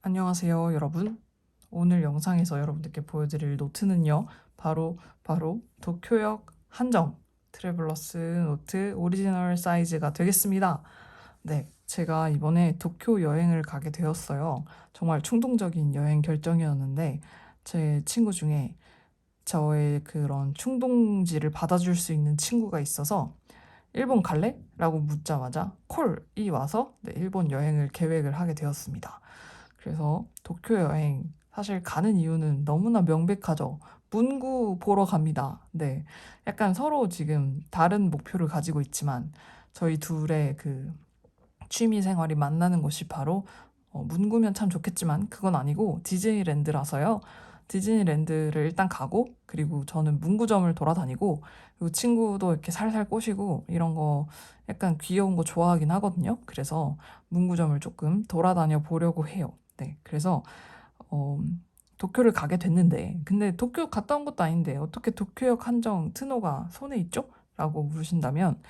안녕하세요, 여러분. 오늘 영상에서 여러분들께 보여드릴 노트는요, 바로 도쿄역 한정 트래블러스 노트 오리지널 사이즈가 되겠습니다. 네, 제가 이번에 도쿄 여행을 가게 되었어요. 정말 충동적인 여행 결정이었는데, 제 친구 중에 저의 그런 충동지를 받아줄 수 있는 친구가 있어서 일본 갈래? 라고 묻자마자 콜이 와서 일본 여행을 계획을 하게 되었습니다. 그래서 도쿄 여행 사실 가는 이유는 너무나 명백하죠. 문구 보러 갑니다. 네. 약간 서로 지금 다른 목표를 가지고 있지만 저희 둘의 그 취미 생활이 만나는 곳이 바로 문구면 참 좋겠지만 그건 아니고 디즈니랜드라서요. 디즈니랜드를 일단 가고 그리고 저는 문구점을 돌아다니고 그리고 친구도 이렇게 살살 꼬시고 이런 거 약간 귀여운 거 좋아하긴 하거든요. 그래서 문구점을 조금 돌아다녀 보려고 해요. 네, 그래서 어, 도쿄를 가게 됐는데 근데 도쿄 갔다 온 것도 아닌데 어떻게 도쿄역 한정 트노가 손에 있죠? 라고 물으신다면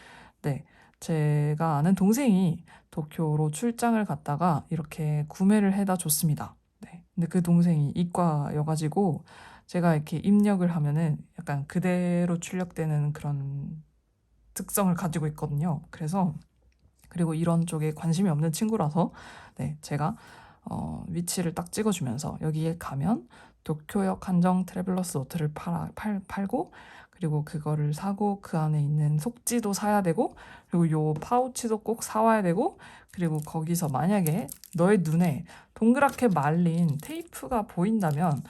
네, 제가 아는 동생이 도쿄로 출장을 갔다가 이렇게 구매를 해다 줬습니다. 네. 근데 그 동생이 이과여가지고 제가 이렇게 입력을 하면은 약간 그대로 출력되는 그런 특성을 가지고 있거든요. 그래서 그리고 이런 쪽에 관심이 없는 친구라서 네, 제가 위치를 딱 찍어주면서 여기에 가면 도쿄역 한정 트래블러스 노트를 팔고 그리고 그거를 사고 그 안에 있는 속지도 사야 되고 그리고 요 파우치도 꼭 사와야 되고 그리고 거기서 만약에 너의 눈에 동그랗게 말린 테이프가 보인다면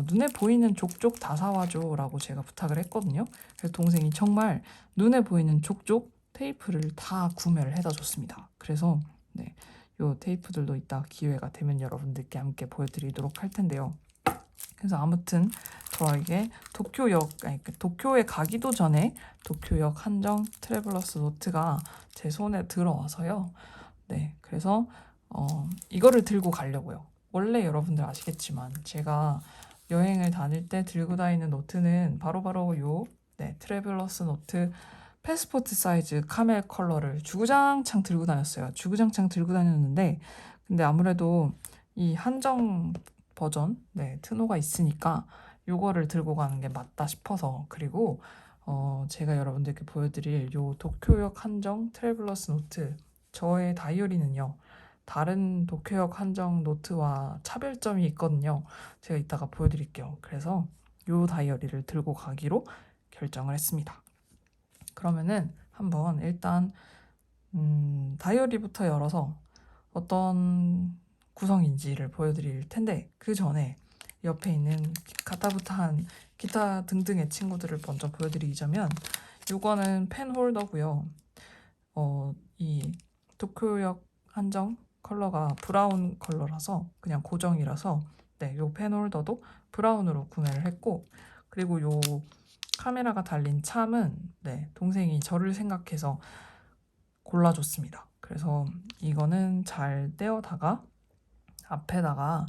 눈에 보이는 족족 다 사와줘 라고 제가 부탁을 했거든요. 그래서 동생이 정말 눈에 보이는 족족 테이프를 다 구매를 해다 줬습니다. 그래서 네, 요 테이프들도 이따 기회가 되면 여러분들께 함께 보여드리도록 할 텐데요. 그래서 아무튼 저에게 도쿄에 가기도 전에 도쿄역 한정 트래블러스 노트가 제 손에 들어와서요. 네, 그래서 이거를 들고 가려고요. 원래 여러분들 아시겠지만 제가 여행을 다닐 때 들고 다니는 노트는 바로바로 트래블러스 노트 패스포트 사이즈 카멜 컬러를 주구장창 들고 다녔어요. 주구장창 들고 다녔는데 근데 아무래도 이 한정 버전 트노가 있으니까 요거를 들고 가는 게 맞다 싶어서 그리고 제가 여러분들께 보여드릴 요 도쿄역 한정 트래블러스 노트 저의 다이어리는요. 다른 도쿄역 한정 노트와 차별점이 있거든요. 제가 이따가 보여드릴게요. 그래서 요 다이어리를 들고 가기로 결정을 했습니다. 그러면은 한번 일단 다이어리부터 열어서 어떤 구성인지를 보여드릴 텐데 그 전에 옆에 있는 가타부타한 기타 등등의 친구들을 먼저 보여드리자면 요거는 펜 홀더고요. 이 도쿄역 한정 컬러가 브라운 컬러라서 그냥 고정이라서 요 펜 홀더도 브라운으로 구매를 했고 그리고 요 카메라가 달린 참은 동생이 저를 생각해서 골라줬습니다. 그래서 이거는 잘 떼어다가 앞에다가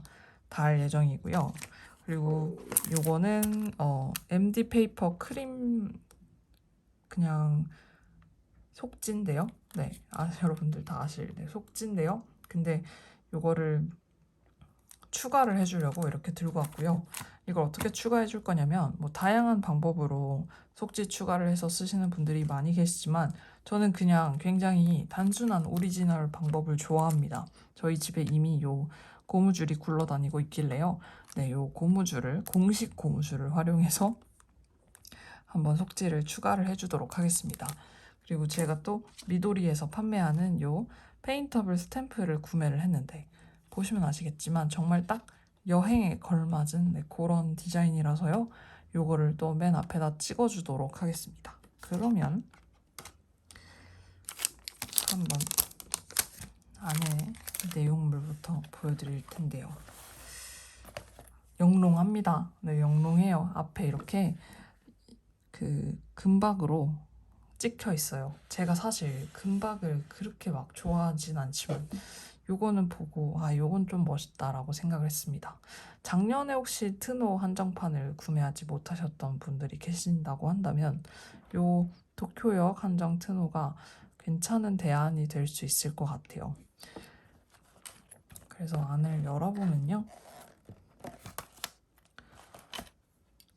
달 예정이고요. 그리고 요거는 MD 페이퍼 크림 그냥 속지인데요. 여러분들 다 아실 속지인데요. 근데 요거를 추가를 해주려고 이렇게 들고 왔고요. 이걸 어떻게 추가해 줄 거냐면 뭐 다양한 방법으로 속지 추가를 해서 쓰시는 분들이 많이 계시지만 저는 그냥 굉장히 단순한 오리지널 방법을 좋아합니다. 저희 집에 이미 요 고무줄이 굴러다니고 있길래요. 요 고무줄을 공식 고무줄을 활용해서 한번 속지를 추가를 해주도록 하겠습니다. 그리고 제가 또 미도리에서 판매하는 요 페인터블 스탬프를 구매를 했는데 보시면 아시겠지만 정말 딱 여행에 걸맞은 그런 디자인이라서요. 요거를 또 맨 앞에다 찍어주도록 하겠습니다. 그러면 한번 안에 내용물부터 보여드릴 텐데요. 영롱합니다. 영롱해요. 앞에 이렇게 그 금박으로 찍혀 있어요. 제가 사실 금박을 그렇게 막 좋아하진 않지만 요거는 보고 요건 좀 멋있다라고 생각을 했습니다. 작년에 혹시 트노 한정판을 구매하지 못하셨던 분들이 계신다고 한다면 요 도쿄역 한정 트노가 괜찮은 대안이 될 수 있을 것 같아요. 그래서 안을 열어보면요.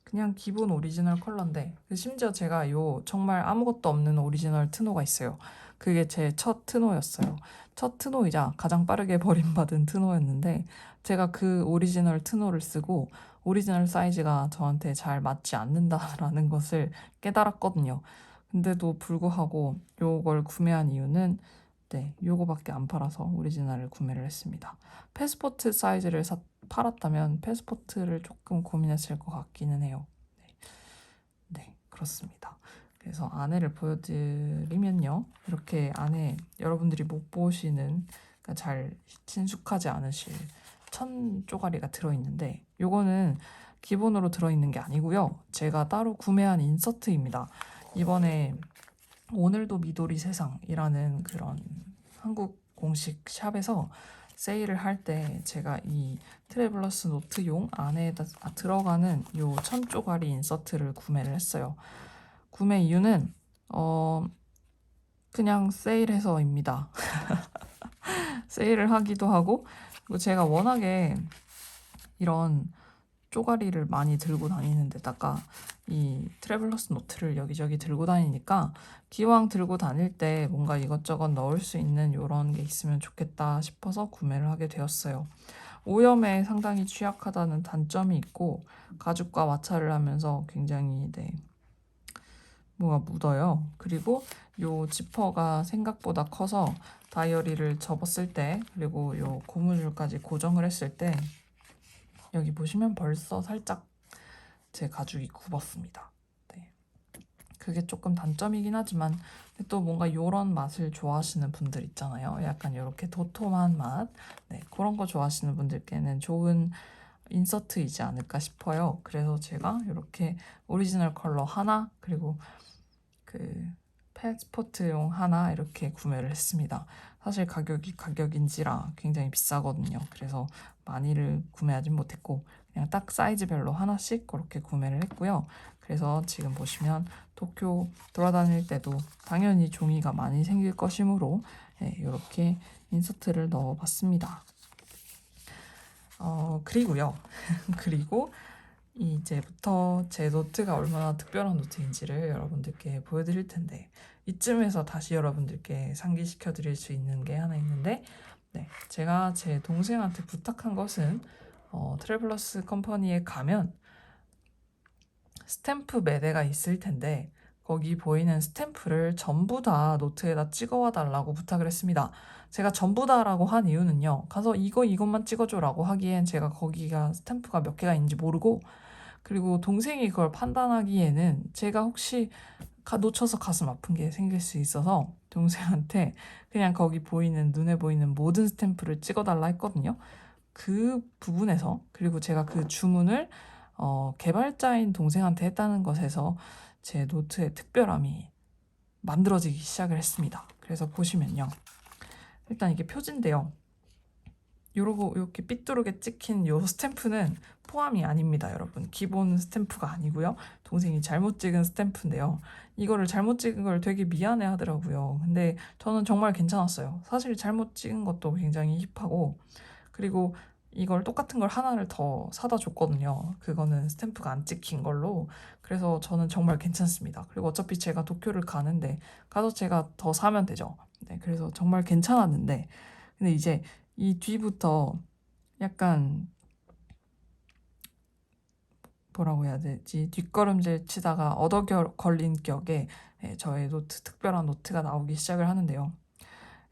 그냥 기본 오리지널 컬러인데 심지어 제가 요 정말 아무것도 없는 오리지널 트노가 있어요. 그게 제 첫 트노였어요. 첫 트노이자 가장 빠르게 버림받은 트노였는데 제가 그 오리지널 트노를 쓰고 오리지널 사이즈가 저한테 잘 맞지 않는다라는 것을 깨달았거든요. 근데도 불구하고 요걸 구매한 이유는 요거밖에 안 팔아서 오리지널을 구매를 했습니다. 패스포트 사이즈를 팔았다면 패스포트를 조금 고민했을 것 같기는 해요. 네, 그렇습니다. 그래서 안에를 보여드리면요. 이렇게 안에 여러분들이 못 보시는, 그러니까 잘 친숙하지 않으실 천 쪼가리가 들어있는데 요거는 기본으로 들어있는 게 아니고요. 제가 따로 구매한 인서트입니다. 이번에 오늘도 미도리 세상이라는 그런 한국 공식 샵에서 세일을 할 때 제가 이 트래블러스 노트용 안에 들어가는 요 천쪼가리 인서트를 구매를 했어요. 구매 이유는 그냥 세일해서입니다. 세일을 하기도 하고 그리고 제가 워낙에 이런 쪼가리를 많이 들고 다니는 데다가 이 트래블러스 노트를 여기저기 들고 다니니까 기왕 들고 다닐 때 뭔가 이것저것 넣을 수 있는 이런 게 있으면 좋겠다 싶어서 구매를 하게 되었어요. 오염에 상당히 취약하다는 단점이 있고 가죽과 마찰을 하면서 굉장히 뭐가 묻어요. 그리고 요 지퍼가 생각보다 커서 다이어리를 접었을 때 그리고 요 고무줄까지 고정을 했을 때 여기 보시면 벌써 살짝 제 가죽이 굽었습니다. 네. 그게 조금 단점이긴 하지만 또 뭔가 요런 맛을 좋아하시는 분들 있잖아요. 약간 이렇게 도톰한 맛. 네, 그런 거 좋아하시는 분들께는 좋은 인서트이지 않을까 싶어요. 그래서 제가 이렇게 오리지널 컬러 하나 그리고 그 패스포트용 하나 이렇게 구매를 했습니다. 사실 가격이 가격인지라 굉장히 비싸거든요. 그래서 많이를 구매하진 못했고 그냥 딱 사이즈별로 하나씩 그렇게 구매를 했고요. 그래서 지금 보시면 도쿄 돌아다닐 때도 당연히 종이가 많이 생길 것이므로 이렇게 인서트를 넣어봤습니다. 그리고요. 그리고 이제부터 제 노트가 얼마나 특별한 노트인지를 여러분들께 보여드릴 텐데 이쯤에서 다시 여러분들께 상기시켜 드릴 수 있는 게 하나 있는데 제가 제 동생한테 부탁한 것은 트래블러스 컴퍼니에 가면 스탬프 매대가 있을 텐데 거기 보이는 스탬프를 전부 다 노트에다 찍어와 달라고 부탁을 했습니다. 제가 전부 다라고 한 이유는요. 가서 이것만 찍어줘라고 하기엔 제가 거기가 스탬프가 몇 개가 있는지 모르고 그리고 동생이 그걸 판단하기에는 제가 혹시 놓쳐서 가슴 아픈 게 생길 수 있어서 동생한테 그냥 거기 보이는 눈에 보이는 모든 스탬프를 찍어달라 했거든요. 그 부분에서 그리고 제가 그 주문을 개발자인 동생한테 했다는 것에서 제 노트의 특별함이 만들어지기 시작을 했습니다. 그래서 보시면요. 일단 이게 표지인데요. 요러고 이렇게 삐뚤게 찍힌 요 스탬프는 포함이 아닙니다, 여러분. 기본 스탬프가 아니고요. 동생이 잘못 찍은 스탬프인데요. 이거를 잘못 찍은 걸 되게 미안해 하더라고요. 근데 저는 정말 괜찮았어요. 사실 잘못 찍은 것도 굉장히 힙하고 그리고 이걸 똑같은 걸 하나를 더 사다 줬거든요. 그거는 스탬프가 안 찍힌 걸로. 그래서 저는 정말 괜찮습니다. 그리고 어차피 제가 도쿄를 가는데 가서 제가 더 사면 되죠. 네, 그래서 정말 괜찮았는데 근데 이제 이 뒤부터 약간 뭐라고 해야 되지? 뒷걸음질 치다가 얻어 걸린 격에 저의 노트, 특별한 노트가 나오기 시작을 하는데요.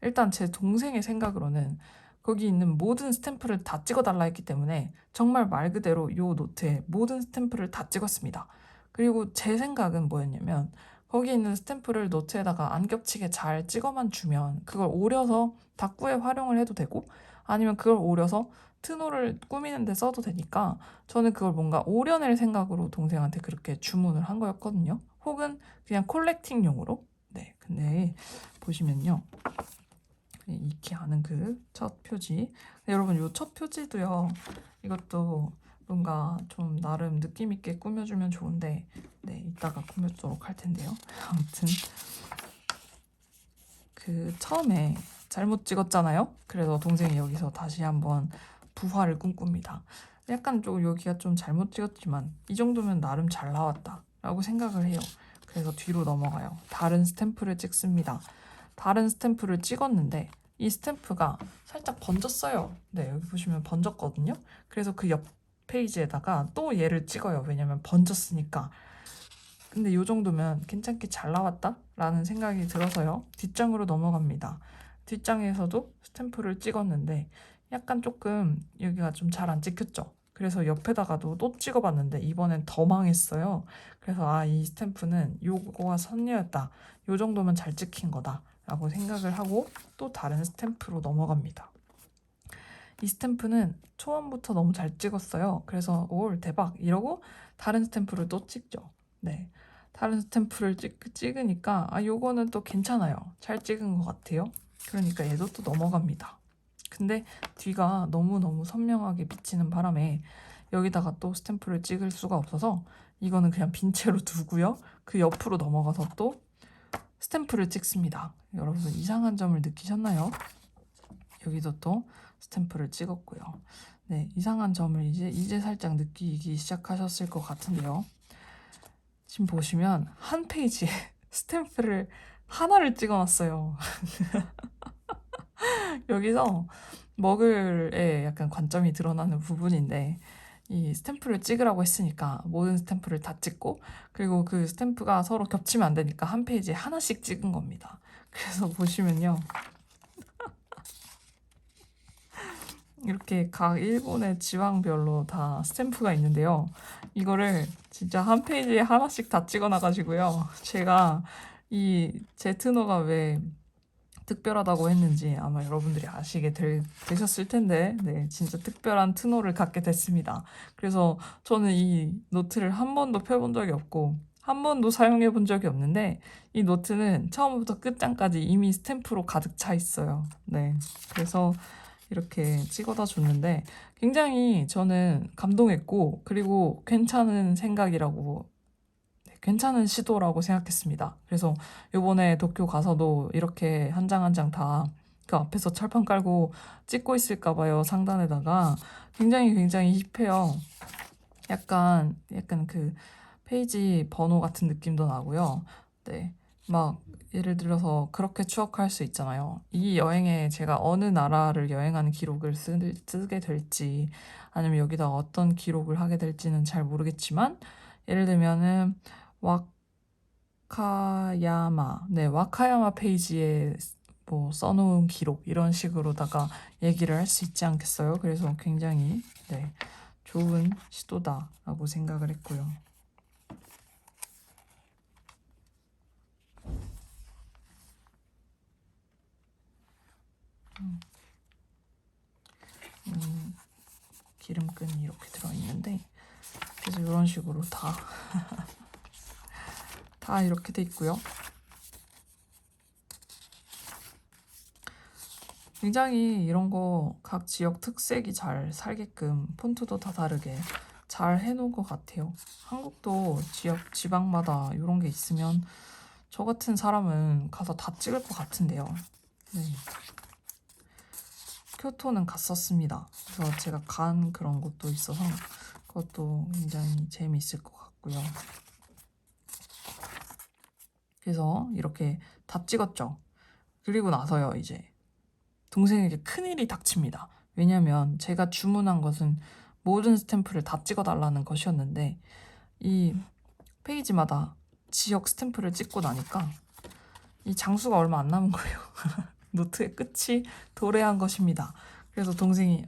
일단 제 동생의 생각으로는 거기 있는 모든 스탬프를 다 찍어달라 했기 때문에 정말 말 그대로 이 노트에 모든 스탬프를 다 찍었습니다. 그리고 제 생각은 뭐였냐면 거기 있는 스탬프를 노트에다가 안 겹치게 잘 찍어만 주면 그걸 오려서 다꾸에 활용을 해도 되고 아니면 그걸 오려서 트노를 꾸미는 데 써도 되니까 저는 그걸 뭔가 오려낼 생각으로 동생한테 그렇게 주문을 한 거였거든요. 혹은 그냥 콜렉팅용으로. 네, 근데 보시면요. 익히 아는 그 첫 표지. 여러분, 요 첫 표지도요. 이것도 뭔가 좀 나름 느낌 있게 꾸며주면 좋은데, 이따가 꾸며주도록 할 텐데요. 아무튼 그 처음에 잘못 찍었잖아요. 그래서 동생이 여기서 다시 한번 부활을 꿈꿉니다. 약간 좀 여기가 좀 잘못 찍었지만 이 정도면 나름 잘 나왔다 라고 생각을 해요. 그래서 뒤로 넘어가요. 다른 스탬프를 찍습니다. 다른 스탬프를 찍었는데 이 스탬프가 살짝 번졌어요. 네, 여기 보시면 번졌거든요. 그래서 그 옆 페이지에다가 또 얘를 찍어요. 왜냐면 번졌으니까. 근데 이 정도면 괜찮게 잘 나왔다 라는 생각이 들어서요. 뒷장으로 넘어갑니다. 뒷장에서도 스탬프를 찍었는데 약간 조금 여기가 좀 잘 안 찍혔죠. 그래서 옆에다가도 또 찍어봤는데 이번엔 더 망했어요. 그래서 이 스탬프는 요거가 선녀였다. 요 정도면 잘 찍힌 거다 라고 생각을 하고 또 다른 스탬프로 넘어갑니다. 이 스탬프는 초반부터 너무 잘 찍었어요. 그래서 올 대박 이러고 다른 스탬프를 또 찍죠. 네, 다른 스탬프를 찍으니까 요거는 또 괜찮아요. 잘 찍은 것 같아요. 그러니까 얘도 또 넘어갑니다. 근데 뒤가 너무너무 선명하게 비치는 바람에 여기다가 또 스탬프를 찍을 수가 없어서 이거는 그냥 빈 채로 두고요. 그 옆으로 넘어가서 또 스탬프를 찍습니다. 여러분 이상한 점을 느끼셨나요? 여기도 또 스탬프를 찍었고요. 네, 이상한 점을 이제 살짝 느끼기 시작하셨을 것 같은데요. 지금 보시면 한 페이지에 스탬프를 하나를 찍어놨어요. 여기서 머글의 약간 관점이 드러나는 부분인데 이 스탬프를 찍으라고 했으니까 모든 스탬프를 다 찍고 그리고 그 스탬프가 서로 겹치면 안 되니까 한 페이지에 하나씩 찍은 겁니다. 그래서 보시면요. 이렇게 각 일본의 지방별로 다 스탬프가 있는데요. 이거를 진짜 한 페이지에 하나씩 다 찍어놔가지고요. 제가 이 제트노가 왜 특별하다고 했는지 아마 여러분들이 아시게 되셨을 텐데, 네, 진짜 특별한 트노를 갖게 됐습니다. 그래서 저는 이 노트를 한 번도 펴본 적이 없고, 한 번도 사용해 본 적이 없는데, 이 노트는 처음부터 끝장까지 이미 스탬프로 가득 차 있어요. 네. 그래서 이렇게 찍어다 줬는데, 굉장히 저는 감동했고, 그리고 괜찮은 생각이라고 괜찮은 시도라고 생각했습니다. 그래서 요번에 도쿄 가서도 이렇게 한 장 한 장 다 그 앞에서 철판 깔고 찍고 있을까 봐요. 상단에다가 굉장히 힙해요. 약간 그 페이지 번호 같은 느낌도 나고요. 네. 막 예를 들어서 그렇게 추억할 수 있잖아요. 이 여행에 제가 어느 나라를 여행하는 기록을 쓰게 될지 아니면 여기다 어떤 기록을 하게 될지는 잘 모르겠지만 예를 들면은 와카야마 페이지에 뭐 써놓은 기록 이런 식으로다가 얘기를 할 수 있지 않겠어요? 그래서 굉장히 네, 좋은 시도다라고 생각을 했고요. 기름끈이 이렇게 들어있는데 그래서 이런 식으로 다 이렇게 돼 있고요. 굉장히 이런 거 각 지역 특색이 잘 살게끔 폰트도 다 다르게 잘 해놓은 것 같아요. 한국도 지방마다 이런 게 있으면 저 같은 사람은 가서 다 찍을 것 같은데요. 네. 교토는 갔었습니다. 그래서 제가 간 그런 곳도 있어서 그것도 굉장히 재미있을 것 같고요. 그래서 이렇게 다 찍었죠. 그리고 나서요, 이제 동생에게 큰일이 닥칩니다. 왜냐면 제가 주문한 것은 모든 스탬프를 다 찍어달라는 것이었는데 이 페이지마다 지역 스탬프를 찍고 나니까 이 장수가 얼마 안 남은 거예요. 노트의 끝이 도래한 것입니다. 그래서 동생이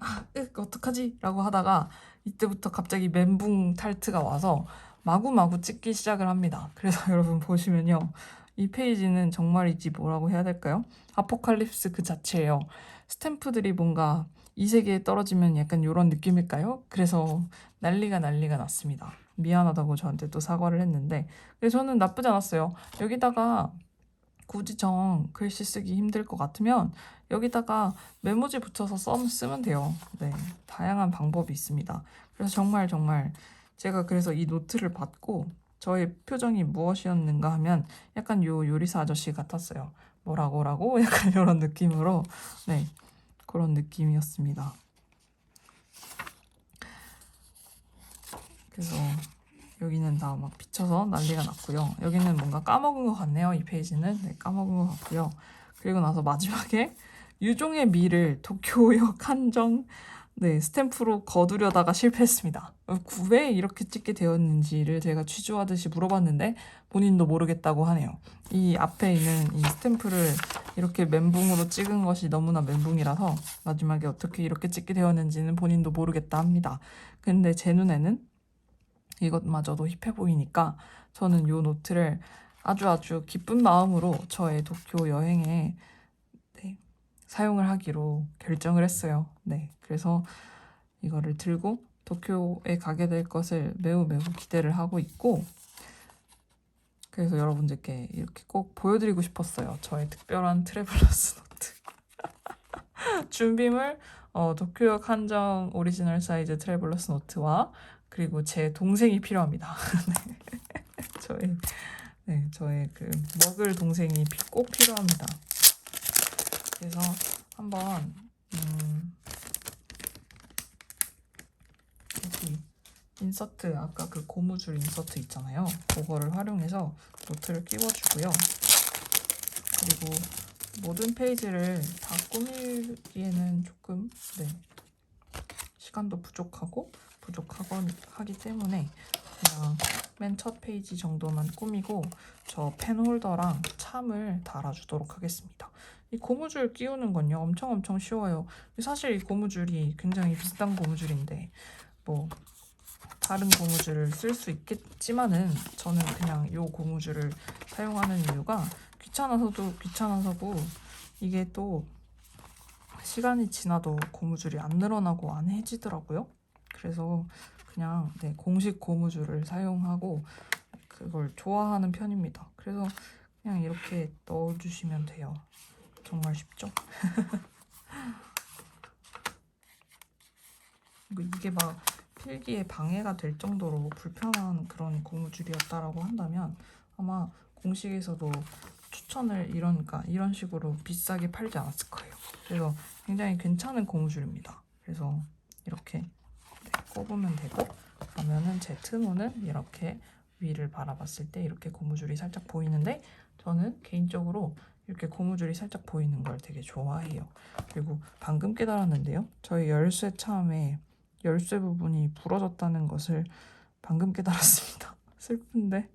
어떡하지? 라고 하다가 이때부터 갑자기 멘붕 탈트가 와서 마구마구 찍기 시작을 합니다. 그래서 여러분 보시면요. 이 페이지는 정말이지 뭐라고 해야 될까요? 아포칼립스 그 자체예요. 스탬프들이 뭔가 이 세계에 떨어지면 약간 이런 느낌일까요? 그래서 난리가 났습니다. 미안하다고 저한테 또 사과를 했는데 저는 나쁘지 않았어요. 여기다가 굳이 글씨 쓰기 힘들 것 같으면 여기다가 메모지 붙여서 쓰면 돼요. 네, 다양한 방법이 있습니다. 그래서 정말 제가 그래서 이 노트를 받고 저의 표정이 무엇이었는가 하면 약간 요 요리사 아저씨 같았어요. 뭐라고 약간 이런 느낌으로 네 그런 느낌이었습니다. 그래서 여기는 다 막 비쳐서 난리가 났고요. 여기는 뭔가 까먹은 것 같네요. 이 페이지는 네, 까먹은 것 같고요. 그리고 나서 마지막에 유종의 미를 도쿄역 한정 네, 스탬프로 거두려다가 실패했습니다. 왜 이렇게 찍게 되었는지를 제가 취조하듯이 물어봤는데 본인도 모르겠다고 하네요. 이 앞에 있는 이 스탬프를 이렇게 멘붕으로 찍은 것이 너무나 멘붕이라서 마지막에 어떻게 이렇게 찍게 되었는지는 본인도 모르겠다 합니다. 근데 제 눈에는 이것마저도 힙해 보이니까 저는 이 노트를 아주 기쁜 마음으로 저의 도쿄 여행에 네, 사용을 하기로 결정을 했어요. 네, 그래서 이거를 들고 도쿄에 가게 될 것을 매우 기대를 하고 있고 그래서 여러분들께 이렇게 꼭 보여드리고 싶었어요. 저의 특별한 트래블러스 노트. 준비물 도쿄역 한정 오리지널 사이즈 트래블러스 노트와 그리고 제 동생이 필요합니다. 저의 그 먹을 동생이 꼭 필요합니다. 그래서 한번 여기 인서트 아까 그 고무줄 인서트 있잖아요. 그거를 활용해서 노트를 끼워주고요. 그리고 모든 페이지를 다 꾸미기에는 조금 시간도 부족하건 하기 때문에 그냥 맨 첫 페이지 정도만 꾸미고 저 펜홀더랑 참을 달아주도록 하겠습니다. 이 고무줄 끼우는 건요 엄청 쉬워요. 사실 이 고무줄이 굉장히 비싼 고무줄인데 뭐 다른 고무줄을 쓸 수 있겠지만은 저는 그냥 이 고무줄을 사용하는 이유가 귀찮아서고 이게 또 시간이 지나도 고무줄이 안 늘어나고 안 해지더라고요. 그래서 그냥 공식 고무줄을 사용하고 그걸 좋아하는 편입니다. 그래서 그냥 이렇게 넣어주시면 돼요. 정말 쉽죠? 이게 막 필기에 방해가 될 정도로 불편한 그런 고무줄이었다라고 한다면 아마 공식에서도 추천을 이런 식으로 비싸게 팔지 않았을 거예요. 그래서 굉장히 괜찮은 고무줄입니다. 그래서 이렇게 꼽으면 되고 그러면은 제 트노는 이렇게 위를 바라봤을 때 이렇게 고무줄이 살짝 보이는데 저는 개인적으로 이렇게 고무줄이 살짝 보이는 걸 되게 좋아해요. 그리고 방금 깨달았는데요. 저희 열쇠 참에 열쇠 부분이 부러졌다는 것을 방금 깨달았습니다. 슬픈데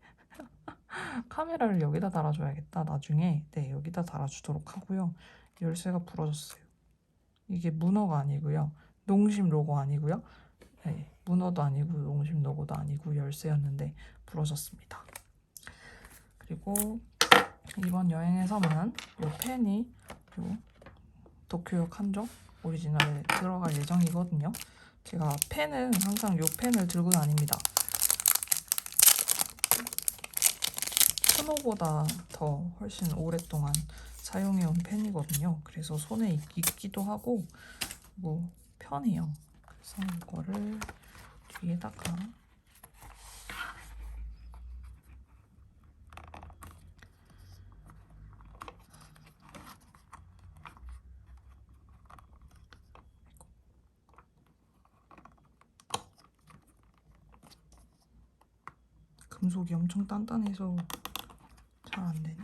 카메라를 여기다 달아줘야겠다. 나중에 여기다 달아주도록 하고요. 열쇠가 부러졌어요. 이게 문어가 아니고요. 농심 로고 아니고요. 문어도 아니고 농심 로고도 아니고 열쇠였는데 부러졌습니다. 그리고 이번 여행에서만 이 펜이 도쿄역 한정 오리지널에 들어갈 예정이거든요. 제가 펜은 항상 이 펜을 들고 다닙니다. 스노보다 더 훨씬 오랫동안 사용해온 펜이거든요. 그래서 손에 익기도 하고 뭐 편해요. 그래서 이거를 뒤에다가 금속이 엄청 단단해서 잘 안 되네.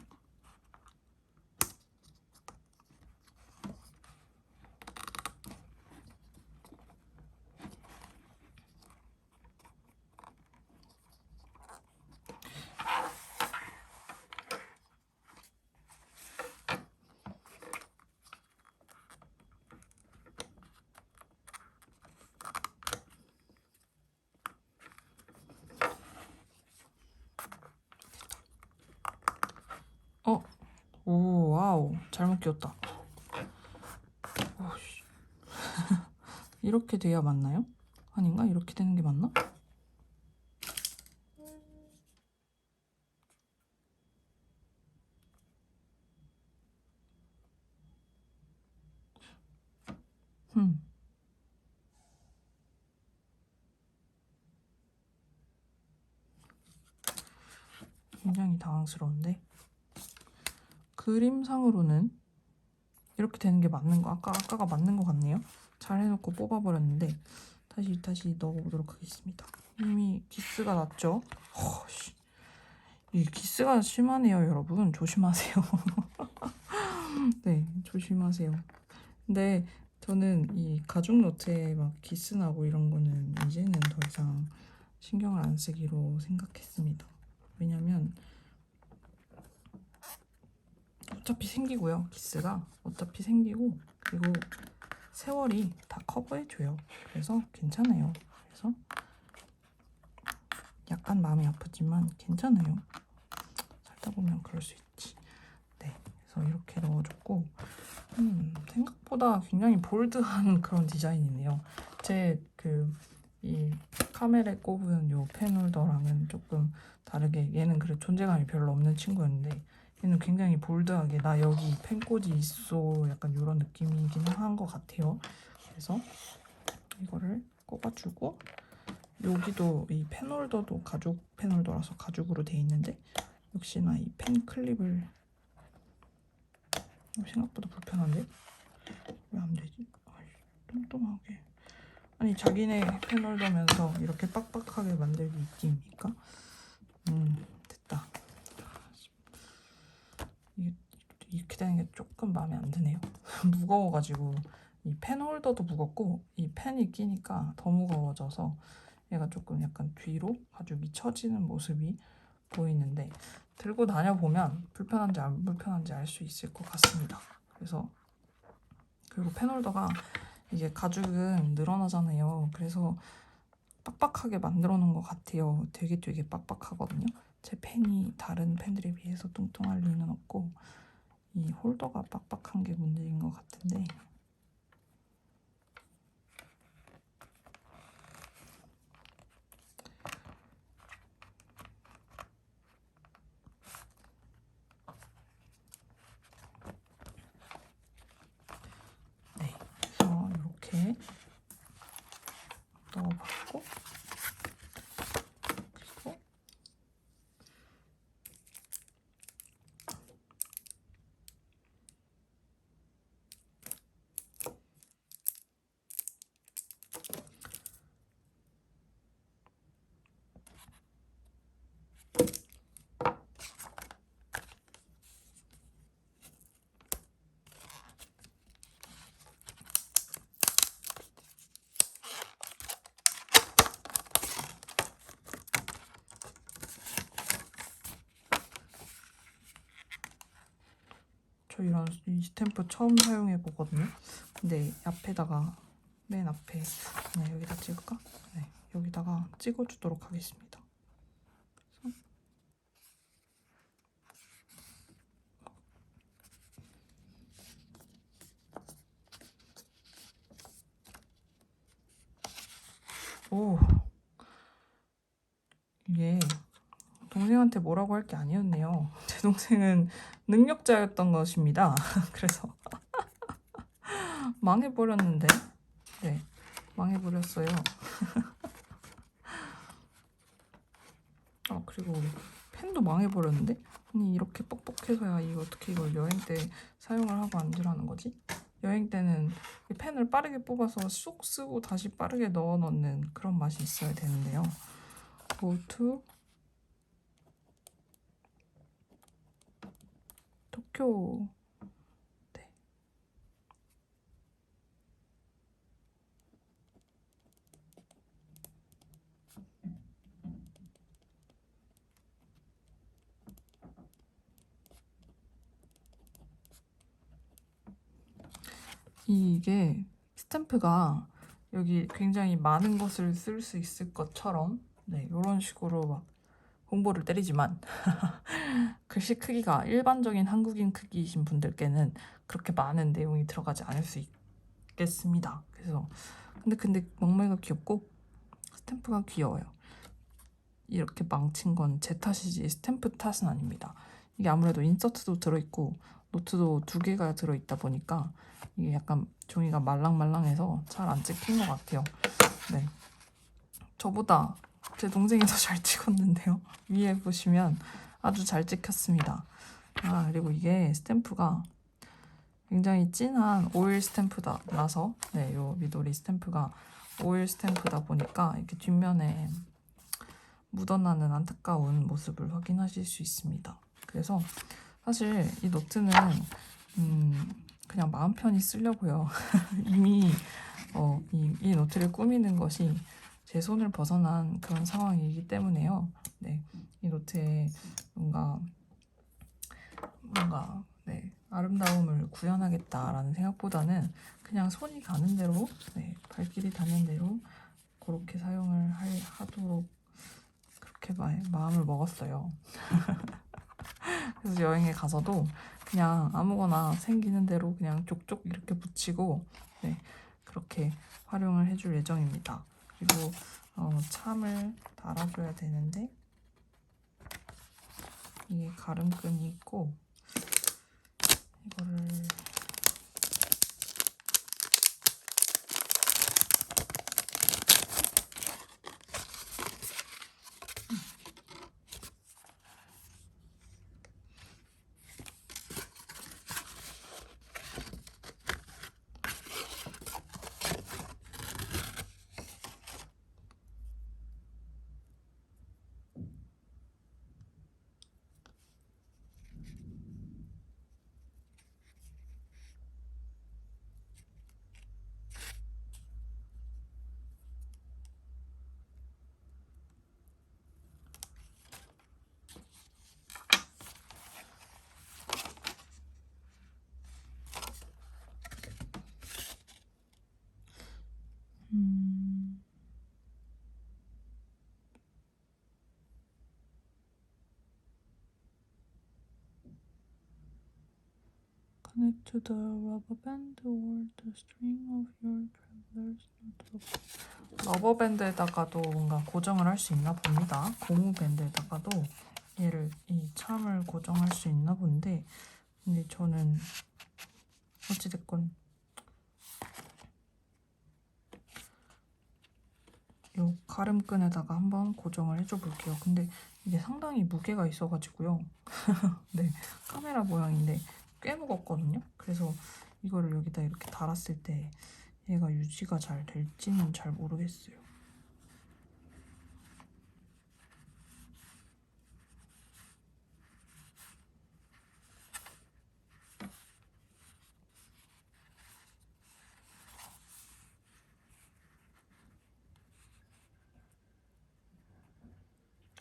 오, 와우. 잘못 끼웠다. 오씨. 이렇게 돼야 맞나요? 아닌가? 이렇게 되는 게 맞나? 굉장히 당황스러운데 그림상으로는 이렇게 되는 게 맞는 거, 아까가 맞는 거 같네요. 잘 해놓고 뽑아버렸는데 다시 넣어보도록 하겠습니다. 이미 기스가 났죠? 이 기스가 심하네요, 여러분. 조심하세요. 네, 조심하세요. 근데 저는 이 가죽 노트에 막 기스 나고 이런 거는 이제는 더 이상 신경을 안 쓰기로 생각했습니다. 왜냐면 어차피 생기고요. 기스가 어차피 생기고, 그리고 세월이 다 커버해줘요. 그래서 괜찮아요. 그래서 약간 마음이 아프지만 괜찮아요. 살다 보면 그럴 수 있지. 네, 그래서 이렇게 넣어줬고, 생각보다 굉장히 볼드한 그런 디자인이네요. 제 이 카메라에 꼽은 요 펜홀더랑은 조금 다르게, 얘는 그래 존재감이 별로 없는 친구였는데 얘는 굉장히 볼드하게 나 여기 펜꽂이 있어 약간 이런 느낌이긴 한 것 같아요. 그래서 이거를 꼽아주고, 여기도 이 펜홀더도 가죽 펜홀더라서 가죽으로 돼 있는데 역시나 이 펜 클립을, 생각보다 불편한데 왜 안 되지? 뚱뚱하게. 아니 자기네 펜홀더면서 이렇게 빡빡하게 만들기 있기입니까? 됐다. 이게 이렇게 되는 게 조금 마음에 안 드네요. 무거워가지고 이 펜홀더도 무겁고 이 펜이 끼니까 더 무거워져서 얘가 조금 약간 뒤로 가죽이 처지는 모습이 보이는데, 들고 다녀보면 불편한지 안 불편한지 알 수 있을 것 같습니다. 그래서, 그리고 펜홀더가 이게 가죽은 늘어나잖아요. 그래서 빡빡하게 만들어 놓은 것 같아요. 되게 빡빡하거든요. 제 펜이 다른 펜들에 비해서 뚱뚱할 리는 없고 이 홀더가 빡빡한 게 문제인 것 같은데, 네, 그래서 이렇게 넣어봤고, 그리고 저 이런 이 스탬프 처음 사용해 보거든요. 근데 앞에다가, 맨 앞에 그냥 여기다 찍을까? 네, 여기다가 찍어주도록 하겠습니다. 오, 이게 동생한테 뭐라고 할 게 아니었네요. 제 동생은 능력자였던 것입니다. 그래서 망해버렸는데, 네, 망해버렸어요. 그리고 펜도 망해버렸는데? 아니 이렇게 뻑뻑해서야 이거 어떻게 이걸 여행 때 사용을 하고 앉으라는 거지? 여행 때는 이 펜을 빠르게 뽑아서 쑥 쓰고 다시 빠르게 넣어 넣는 그런 맛이 있어야 되는데요. Go to 도쿄. 네. 이게 스탬프가 여기 굉장히 많은 것을 쓸 수 있을 것처럼, 네, 이런 식으로 막 홍보를 때리지만 글씨 크기가 일반적인 한국인 크기이신 분들께는 그렇게 많은 내용이 들어가지 않을 수 있겠습니다. 그래서 근데 멍멍이가 귀엽고 스탬프가 귀여워요. 이렇게 망친 건 제 탓이지 스탬프 탓은 아닙니다. 이게 아무래도 인서트도 들어있고 노트도 2개가 들어있다 보니까 이게 약간 종이가 말랑말랑해서 잘 안 찍힌 것 같아요. 네, 저보다 제 동생이 더 잘 찍었는데요. 위에 보시면 아주 잘 찍혔습니다. 그리고 이게 스탬프가 굉장히 진한 오일 스탬프라서 네, 요 미도리 스탬프가 오일 스탬프다 보니까 이렇게 뒷면에 묻어나는 안타까운 모습을 확인하실 수 있습니다. 그래서 사실 이 노트는 그냥 마음 편히 쓰려고요. 이미 이 노트를 꾸미는 것이 제 손을 벗어난 그런 상황이기 때문에요. 네, 이 노트에 뭔가 네, 아름다움을 구현하겠다라는 생각보다는 그냥 손이 가는 대로 네, 발길이 닿는 대로 그렇게 사용을 하도록 그렇게 마음을 먹었어요. 그래서 여행에 가서도 그냥 아무거나 생기는 대로 그냥 족족 이렇게 붙이고 네, 그렇게 활용을 해줄 예정입니다. 그리고 참을 달아줘야 되는데 이게 가름끈이 있고 이거를 connect to the rubber band or the string of your traveler's notebook. 러버 밴드에다가도 뭔가 고정을 할 수 있나 봅니다. 고무 밴드에다가도 이 참을 고정할 수 있나 본데, 근데 저는 어찌됐건 요 가름끈에다가 한번 고정을 해줘 볼게요. 근데 이게 상당히 무게가 있어가지고요. 네, 카메라 모양인데 꽤 무겁거든요. 그래서 이거를 여기다 이렇게 달았을 때 얘가 유지가 잘 될지는 잘 모르겠어요.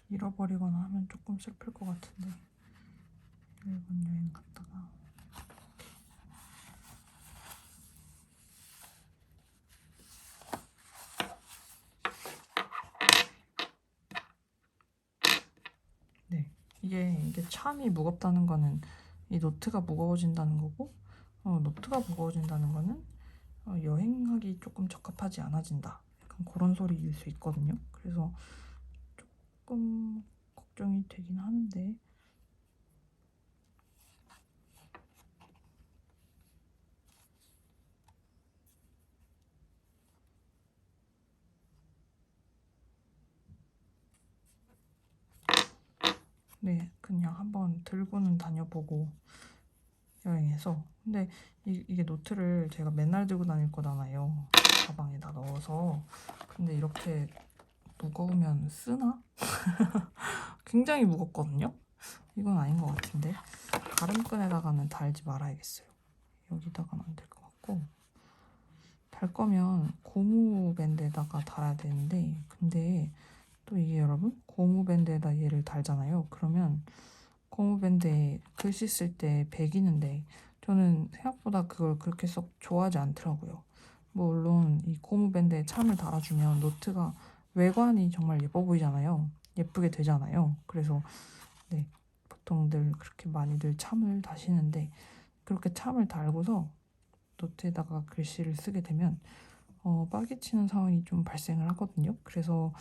잃어버리거나 하면 조금 슬플 것 같은데 일본 여행 갔다가 네, 이게 참이 무겁다는 거는 이 노트가 무거워진다는 거고 노트가 무거워진다는 거는 여행하기 조금 적합하지 않아진다. 약간 그런 소리일 수 있거든요. 그래서 조금 걱정이 되긴 하는데 네, 그냥 한번 들고는 다녀보고 여행해서 근데 이게 노트를 제가 맨날 들고 다닐 거잖아요. 가방에다 넣어서 근데 이렇게 무거우면 쓰나? 굉장히 무겁거든요. 이건 아닌 것 같은데 가름끈에다가는 달지 말아야겠어요. 여기다가는 안 될 것 같고 달 거면 고무 밴드에다가 달아야 되는데 근데 또 이게 여러분 고무 밴드에다 얘를 달잖아요. 그러면 고무 밴드에 글씨 쓸 때 배기는데 저는 생각보다 그걸 그렇게 썩 좋아하지 않더라고요. 뭐 물론 이 고무 밴드에 참을 달아주면 노트가 외관이 정말 예뻐 보이잖아요. 예쁘게 되잖아요. 그래서 네, 보통들 그렇게 많이들 참을 다시는데 그렇게 참을 달고서 노트에다가 글씨를 쓰게 되면 빠개치는 상황이 좀 발생을 하거든요. 그래서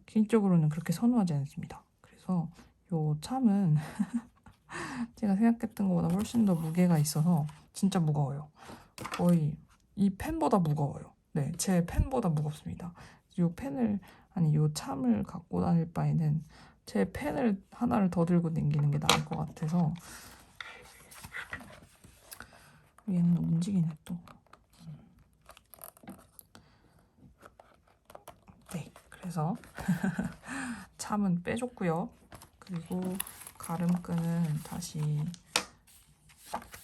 개인적으로는 그렇게 선호하지 않습니다. 그래서 요 참은 제가 생각했던 것보다 훨씬 더 무게가 있어서 진짜 무거워요. 거의 이 펜보다 무거워요. 네, 제 펜보다 무겁습니다. 요 참을 갖고 다닐 바에는 제 펜을 하나를 더 들고 다니는 게 나을 것 같아서 얘는 움직이네 또. 네, 그래서 참은 빼줬고요. 그리고 가름끈은 다시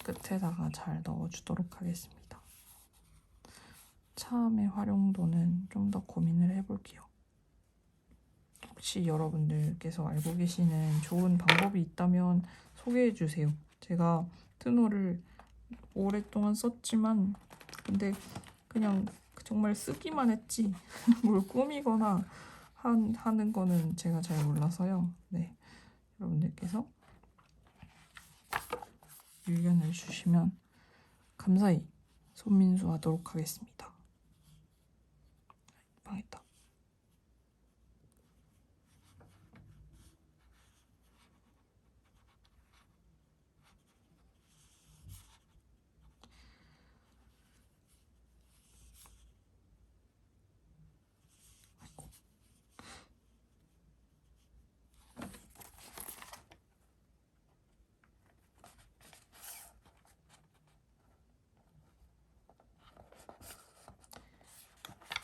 끝에다가 잘 넣어주도록 하겠습니다. 참의 활용도는 좀 더 고민을 해볼게요. 혹시 여러분들께서 알고 계시는 좋은 방법이 있다면 소개해 주세요. 제가 트노를 오랫동안 썼지만 근데 그냥 정말 쓰기만 했지 뭘 꾸미거나 하는 거는 제가 잘 몰라서요. 네, 여러분들께서 의견을 주시면 감사히 손민수하도록 하겠습니다. 망했다.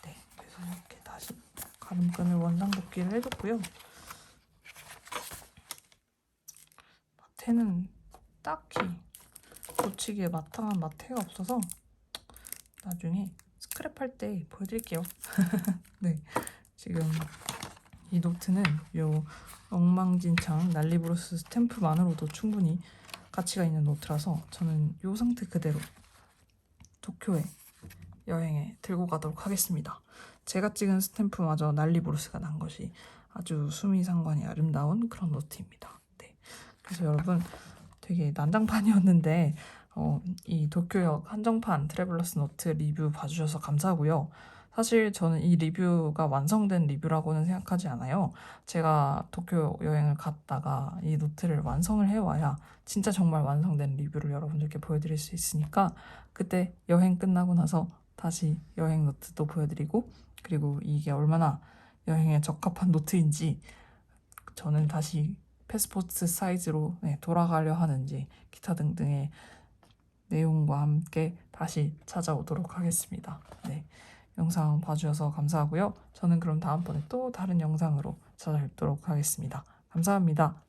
네, 그래서 이렇게 다시 가름끈을 원상 복귀를 해줬고요. 마테는 딱히 고치기에 마땅한 마테가 없어서 나중에 스크랩할 때 보여드릴게요. 네, 지금 이 노트는 요 엉망진창 난리브루스 스탬프만으로도 충분히 가치가 있는 노트라서 저는 요 상태 그대로 도쿄에 여행에 들고 가도록 하겠습니다. 제가 찍은 스탬프마저 난리브루스가 난 것이 아주 수미상관이 아름다운 그런 노트입니다. 네, 그래서 여러분 되게 난장판이었는데 이 도쿄역 한정판 트래블러스 노트 리뷰 봐주셔서 감사하고요. 사실 저는 이 리뷰가 완성된 리뷰라고는 생각하지 않아요. 제가 도쿄 여행을 갔다가 이 노트를 완성을 해와야 진짜 정말 완성된 리뷰를 여러분들께 보여드릴 수 있으니까 그때 여행 끝나고 나서 다시 여행 노트도 보여드리고 그리고 이게 얼마나 여행에 적합한 노트인지 저는 다시 패스포트 사이즈로 돌아가려 하는지 기타 등등의 내용과 함께 다시 찾아오도록 하겠습니다. 네, 영상 봐주셔서 감사하고요. 저는 그럼 다음번에 또 다른 영상으로 찾아뵙도록 하겠습니다. 감사합니다.